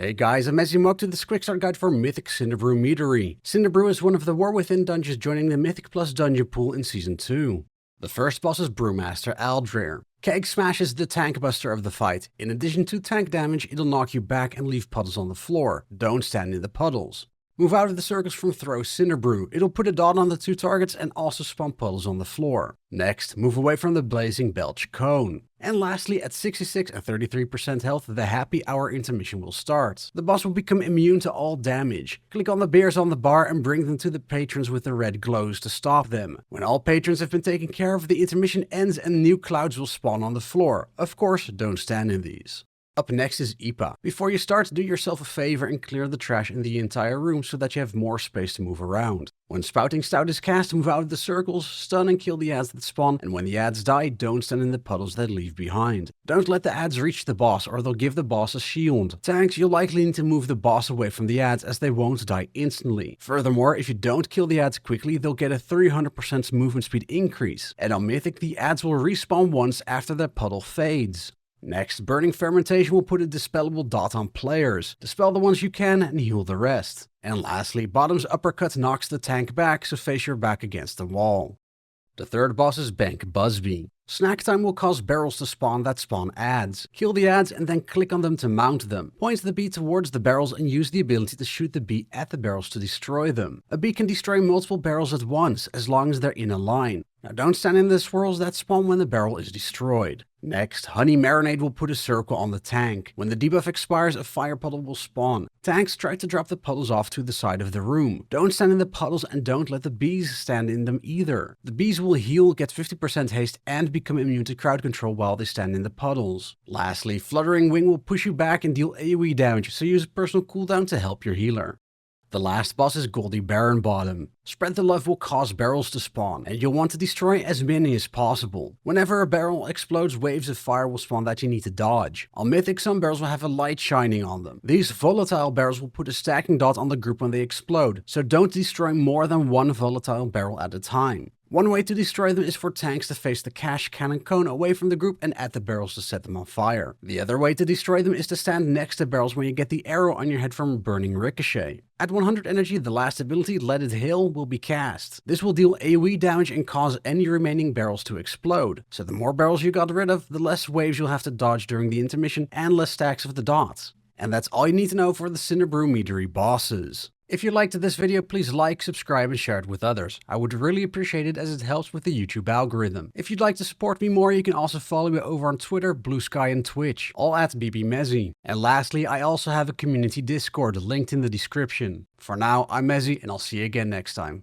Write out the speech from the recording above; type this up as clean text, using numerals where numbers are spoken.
Hey guys, I'm Mezzy and welcome to this Quickstart guide for Mythic Cinderbrew Meadery. Cinderbrew is one of the War Within dungeons joining the Mythic Plus dungeon pool in Season 2. The first boss is Brewmaster Aldryr. Keg Smash is the tank buster of the fight. In addition to tank damage, it'll knock you back and leave puddles on the floor. Don't stand in the puddles. Move out of the circles from Throw Cinderbrew. It'll put a dot on the two targets and also spawn puddles on the floor. Next, move away from the Blazing Belch Cone. And lastly, at 66 and 33% health, the Happy Hour intermission will start. The boss will become immune to all damage. Click on the beers on the bar and bring them to the patrons with the red glows to stop them. When all patrons have been taken care of, the intermission ends and new clouds will spawn on the floor. Of course, don't stand in these. Up next is Ipa. Before you start, do yourself a favor and clear the trash in the entire room so that you have more space to move around. When Spouting Stout is cast, move out of the circles, stun and kill the ads that spawn, and when the ads die, don't stand in the puddles that leave behind. Don't let the ads reach the boss or they'll give the boss a shield. Tanks, you'll likely need to move the boss away from the ads as they won't die instantly. Furthermore, if you don't kill the ads quickly, they'll get a 300% movement speed increase. And on Mythic, the ads will respawn once after their puddle fades. Next, Burning Fermentation will put a dispellable dot on players. Dispel the ones you can and heal the rest. And lastly, Bottom's Uppercut knocks the tank back, so face your back against the wall. The third boss is Benk Buzzbee. Snack Time will cause barrels to spawn that spawn ads. Kill the ads and then click on them to mount them. Point the bee towards the barrels and use the ability to shoot the bee at the barrels to destroy them. A bee can destroy multiple barrels at once, as long as they're in a line. Now don't stand in the swirls that spawn when the barrel is destroyed. Next, Honey Marinade will put a circle on the tank. When the debuff expires, a fire puddle will spawn. Tanks try to drop the puddles off to the side of the room. Don't stand in the puddles and don't let the bees stand in them either. The bees will heal, get 50% haste, and become immune to crowd control while they stand in the puddles. Lastly, Fluttering Wing will push you back and deal AoE damage, so use a personal cooldown to help your healer. The last boss is Goldie Baronbottom. Spread the Love will cause barrels to spawn, and you'll want to destroy as many as possible. Whenever a barrel explodes, waves of fire will spawn that you need to dodge. On Mythic, some barrels will have a light shining on them. These volatile barrels will put a stacking dot on the group when they explode, so don't destroy more than one volatile barrel at a time. One way to destroy them is for tanks to face the cash cannon cone away from the group and add the barrels to set them on fire. The other way to destroy them is to stand next to barrels when you get the arrow on your head from Burning Ricochet. At 100 energy, the last ability, Let It Hail, will be cast. This will deal AoE damage and cause any remaining barrels to explode. So the more barrels you got rid of, the less waves you'll have to dodge during the intermission and less stacks of the dots. And that's all you need to know for the Cinderbrew Meadery bosses. If you liked this video, please like, subscribe, and share it with others. I would really appreciate it as it helps with the YouTube algorithm. If you'd like to support me more, you can also follow me over on Twitter, Blue Sky, and Twitch, all at BBMezzy. And lastly, I also have a community Discord linked in the description. For now, I'm Mezzy, and I'll see you again next time.